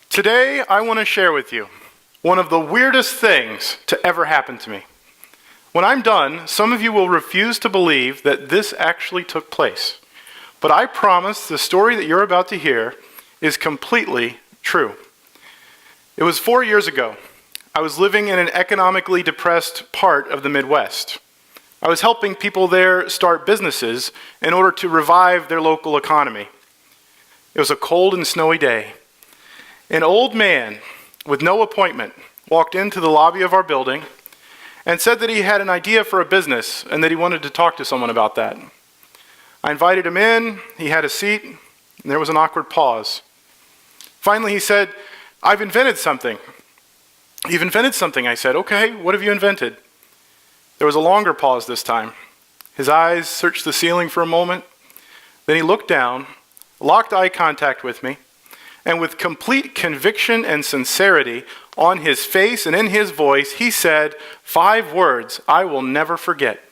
Today, I want to share with you one of the weirdest things to ever happen to me. When I'm done, some of you will refuse to believe that this actually took place. But I promise the story that you're about to hear is completely true. It was 4 years ago. I was living in an economically depressed part of the Midwest. I was helping people there start businesses in order to revive their local economy. It was a cold and snowy day. An old man with no appointment walked into the lobby of our building and said that he had an idea for a business and that he wanted to talk to someone about that. I invited him in, he had a seat, and there was an awkward pause. Finally he said, "I've invented something." "You've invented something?" I said. "Okay, what have you invented?" There was a longer pause this time. His eyes searched the ceiling for a moment. Then he looked down, locked eye contact with me, and with complete conviction and sincerity on his face and in his voice, he said 5 words I will never forget.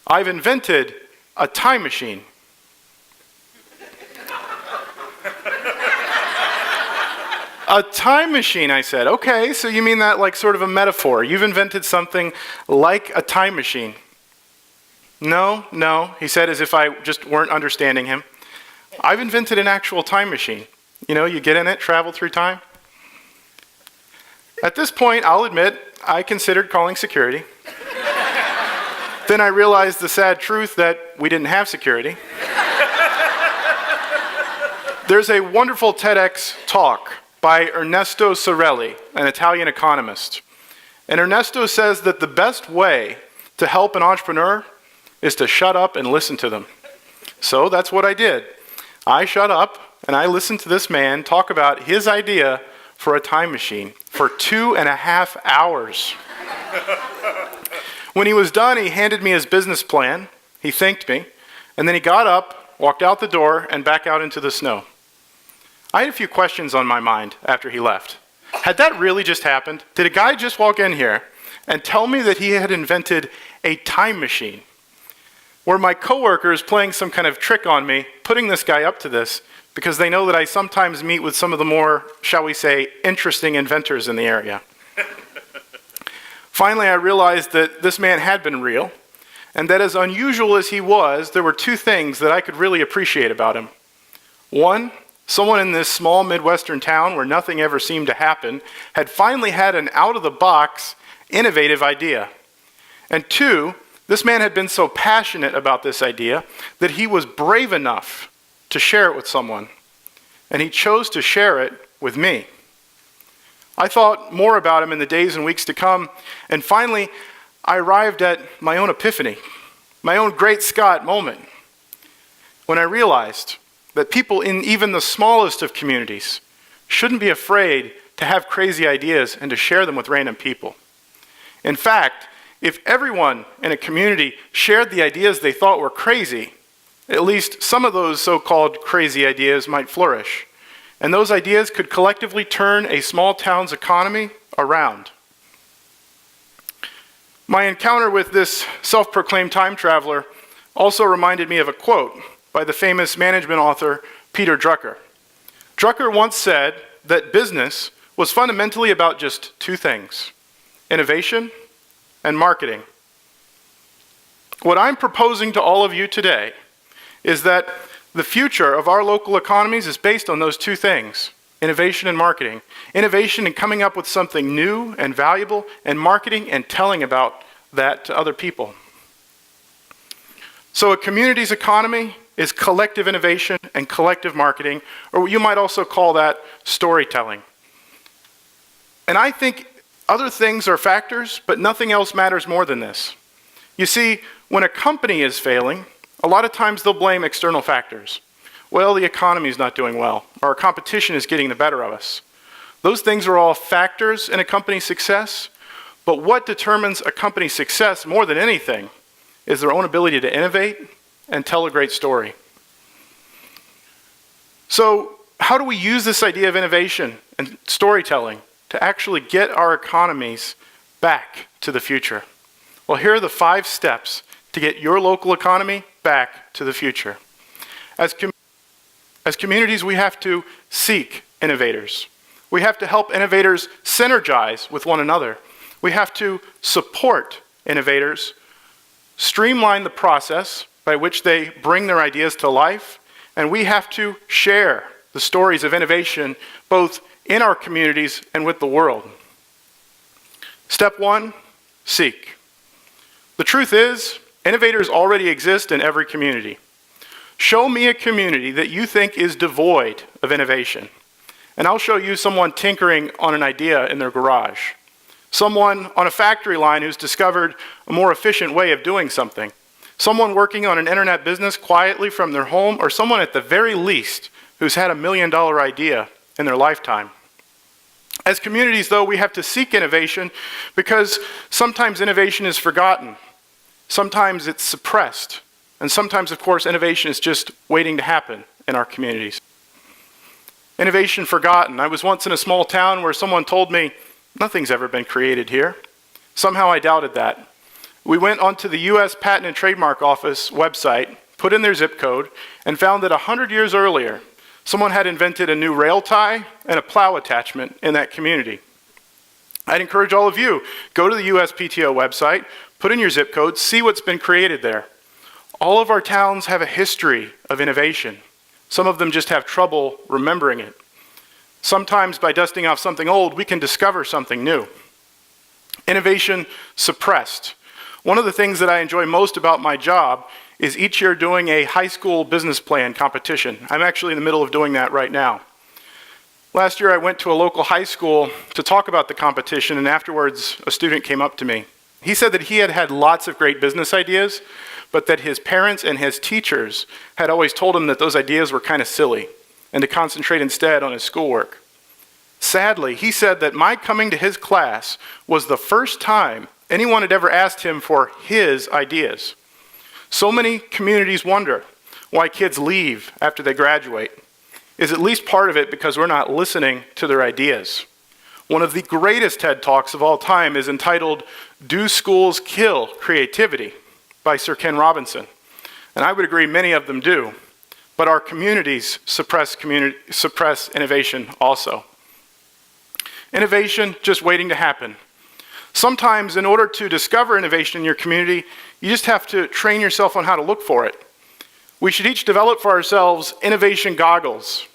"I've invented a time machine." A time machine, I said. "Okay, so you mean that like sort of a metaphor. You've invented something like a time machine." No, he said as if I just weren't understanding him. "I've invented an actual time machine. You know, you get in it, travel through time." At this point, I'll admit, I considered calling security. Then I realized the sad truth that we didn't have security. There's a wonderful TEDx talk by Ernesto Sorelli, an Italian economist. And Ernesto says that the best way to help an entrepreneur is to shut up and listen to them. So that's what I did. I shut up and I listened to this man talk about his idea for a time machine for 2.5 hours. When he was done, he handed me his business plan, he thanked me, and then he got up, walked out the door, and back out into the snow. I had a few questions on my mind after he left. Had that really just happened? Did a guy just walk in here and tell me that he had invented a time machine? Were my coworkers playing some kind of trick on me, putting this guy up to this, because they know that I sometimes meet with some of the more, shall we say, interesting inventors in the area? Finally, I realized that this man had been real, and that as unusual as he was, there were 2 things that I could really appreciate about him. One, someone in this small Midwestern town where nothing ever seemed to happen had finally had an out-of-the-box, innovative idea. And 2, this man had been so passionate about this idea that he was brave enough to share it with someone. And he chose to share it with me. I thought more about him in the days and weeks to come, and finally, I arrived at my own epiphany, my own great Scott moment, when I realized that people in even the smallest of communities shouldn't be afraid to have crazy ideas and to share them with random people. In fact, if everyone in a community shared the ideas they thought were crazy, at least some of those so-called crazy ideas might flourish. And those ideas could collectively turn a small town's economy around. My encounter with this self-proclaimed time traveler also reminded me of a quote by the famous management author Peter Drucker. Drucker once said that business was fundamentally about just 2 things: innovation and marketing. What I'm proposing to all of you today is that the future of our local economies is based on those 2 things: innovation and marketing. Innovation in coming up with something new and valuable, and marketing and telling about that to other people. So a community's economy is collective innovation and collective marketing, or you might also call that storytelling. And I think other things are factors, but nothing else matters more than this. You see, when a company is failing, a lot of times they'll blame external factors. Well, the economy is not doing well, or our competition is getting the better of us. Those things are all factors in a company's success, but what determines a company's success more than anything is their own ability to innovate and tell a great story. So how do we use this idea of innovation and storytelling to actually get our economies back to the future? Well, here are the 5 steps to get your local economy back to the future. As communities, we have to seek innovators. We have to help innovators synergize with one another. We have to support innovators, streamline the process by which they bring their ideas to life, and we have to share the stories of innovation both in our communities and with the world. Step 1, seek. The truth is, innovators already exist in every community. Show me a community that you think is devoid of innovation, and I'll show you someone tinkering on an idea in their garage. Someone on a factory line who's discovered a more efficient way of doing something. Someone working on an internet business quietly from their home, or someone at the very least who's had $1 million idea in their lifetime. As communities, though, we have to seek innovation because sometimes innovation is forgotten. Sometimes it's suppressed. And sometimes, of course, innovation is just waiting to happen in our communities. Innovation forgotten. I was once in a small town where someone told me, nothing's ever been created here. Somehow I doubted that. We went onto the U.S. Patent and Trademark Office website, put in their zip code, and found that 100 years earlier, someone had invented a new rail tie and a plow attachment in that community. I'd encourage all of you, go to the USPTO website, put in your zip code, see what's been created there. All of our towns have a history of innovation. Some of them just have trouble remembering it. Sometimes by dusting off something old, we can discover something new. Innovation suppressed. One of the things that I enjoy most about my job is each year doing a high school business plan competition. I'm actually in the middle of doing that right now. Last year I went to a local high school to talk about the competition, and afterwards a student came up to me. He said that he had had lots of great business ideas, but that his parents and his teachers had always told him that those ideas were kind of silly and to concentrate instead on his schoolwork. Sadly, he said that my coming to his class was the first time anyone had ever asked him for his ideas. So many communities wonder why kids leave after they graduate. Is at least part of it because we're not listening to their ideas. One of the greatest TED Talks of all time is entitled, "Do Schools Kill Creativity?" by Sir Ken Robinson. And I would agree many of them do, but our communities suppress innovation also. Innovation just waiting to happen. Sometimes in order to discover innovation in your community, you just have to train yourself on how to look for it. We should each develop for ourselves innovation goggles,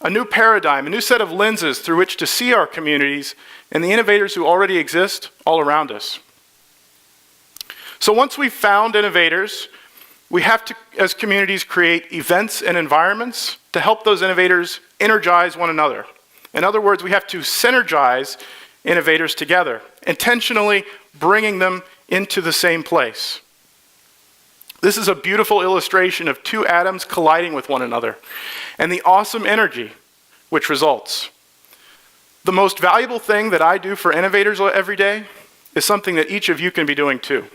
a new paradigm, a new set of lenses through which to see our communities and the innovators who already exist all around us. So once we've found innovators, we have to, as communities, create events and environments to help those innovators energize one another. In other words, we have to synergize innovators together, intentionally bringing them into the same place. This is a beautiful illustration of two atoms colliding with one another and the awesome energy which results. The most valuable thing that I do for innovators every day is something that each of you can be doing too,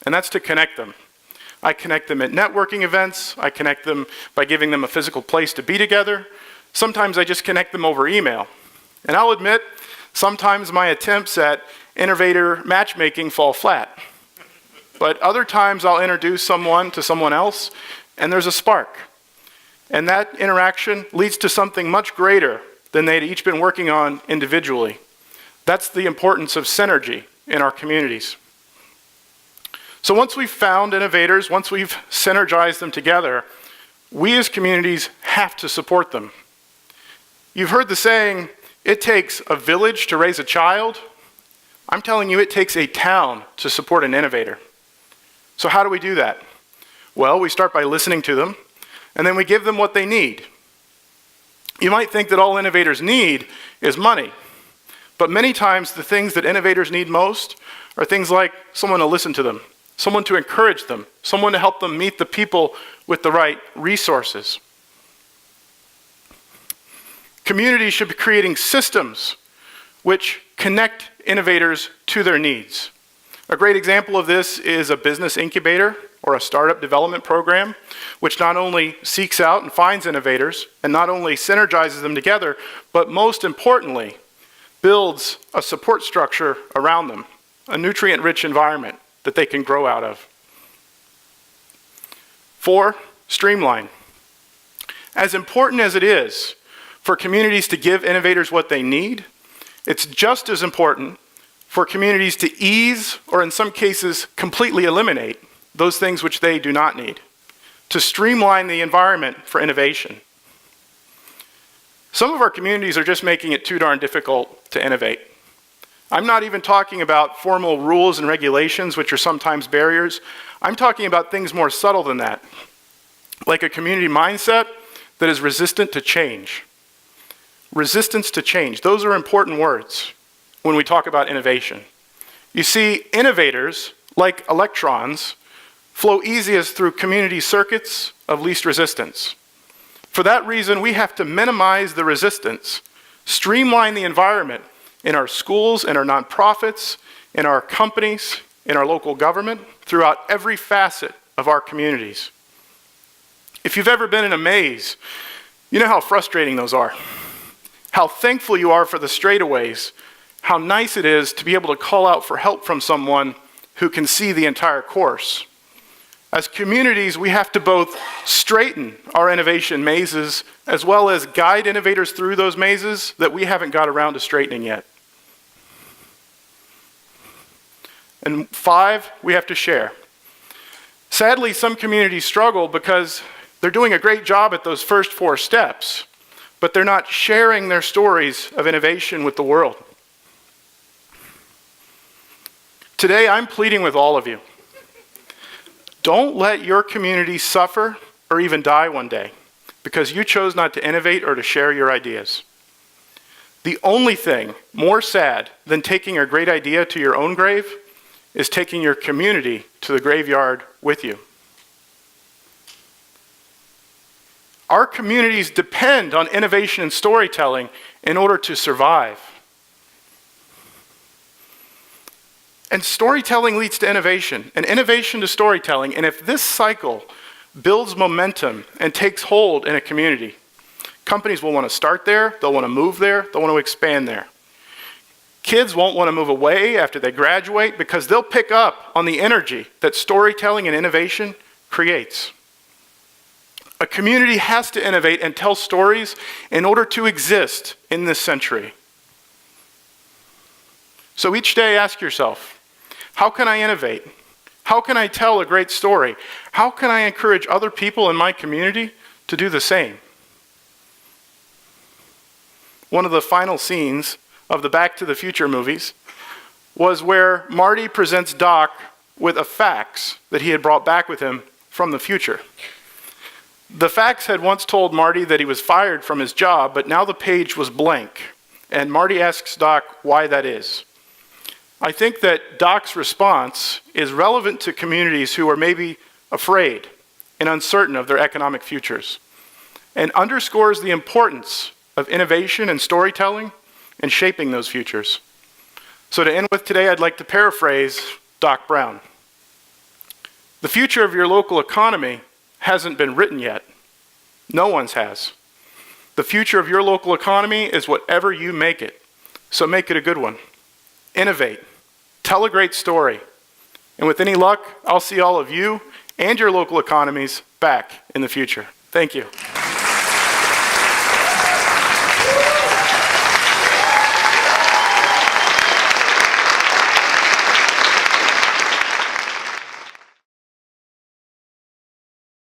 and that's to connect them. I connect them at networking events. I connect them by giving them a physical place to be together. Sometimes I just connect them over email. And I'll admit, sometimes my attempts at innovator matchmaking fall flat. But other times I'll introduce someone to someone else, and there's a spark. And that interaction leads to something much greater than they'd each been working on individually. That's the importance of synergy in our communities. So once we've found innovators, once we've synergized them together, we as communities have to support them. You've heard the saying, it takes a village to raise a child. I'm telling you, it takes a town to support an innovator. So how do we do that? Well, we start by listening to them, and then we give them what they need. You might think that all innovators need is money, but many times the things that innovators need most are things like someone to listen to them, someone to encourage them, someone to help them meet the people with the right resources. Communities should be creating systems which connect innovators to their needs. A great example of this is a business incubator or a startup development program, which not only seeks out and finds innovators, and not only synergizes them together, but most importantly, builds a support structure around them, a nutrient-rich environment that they can grow out of. 4, Streamline. As important as it is for communities to give innovators what they need, it's just as important for communities to ease, or in some cases, completely eliminate those things which they do not need, to streamline the environment for innovation. Some of our communities are just making it too darn difficult to innovate. I'm not even talking about formal rules and regulations, which are sometimes barriers. I'm talking about things more subtle than that, like a community mindset that is resistant to change. Resistance to change, those are important words when we talk about innovation. You see, innovators, like electrons, flow easiest through community circuits of least resistance. For that reason, we have to minimize the resistance, streamline the environment in our schools, in our nonprofits, in our companies, in our local government, throughout every facet of our communities. If you've ever been in a maze, you know how frustrating those are. How thankful you are for the straightaways, how nice it is to be able to call out for help from someone who can see the entire course. As communities, we have to both straighten our innovation mazes as well as guide innovators through those mazes that we haven't got around to straightening yet. And 5, we have to share. Sadly, some communities struggle because they're doing a great job at those first 4 steps, but they're not sharing their stories of innovation with the world. Today, I'm pleading with all of you. Don't let your community suffer or even die one day because you chose not to innovate or to share your ideas. The only thing more sad than taking a great idea to your own grave is taking your community to the graveyard with you. Our communities depend on innovation and storytelling in order to survive. And storytelling leads to innovation, and innovation to storytelling. And if this cycle builds momentum and takes hold in a community, companies will want to start there, they'll want to move there, they'll want to expand there. Kids won't want to move away after they graduate because they'll pick up on the energy that storytelling and innovation creates. A community has to innovate and tell stories in order to exist in this century. So each day ask yourself, how can I innovate? How can I tell a great story? How can I encourage other people in my community to do the same? One of the final scenes of the Back to the Future movies was where Marty presents Doc with a fax that he had brought back with him from the future. The fax had once told Marty that he was fired from his job, but now the page was blank, and Marty asks Doc why that is. I think that Doc's response is relevant to communities who are maybe afraid and uncertain of their economic futures, and underscores the importance of innovation and storytelling and shaping those futures. So to end with today, I'd like to paraphrase Doc Brown. The future of your local economy hasn't been written yet. No one's has. The future of your local economy is whatever you make it. So make it a good one. Innovate. Tell a great story. And with any luck, I'll see all of you and your local economies back in the future. Thank you.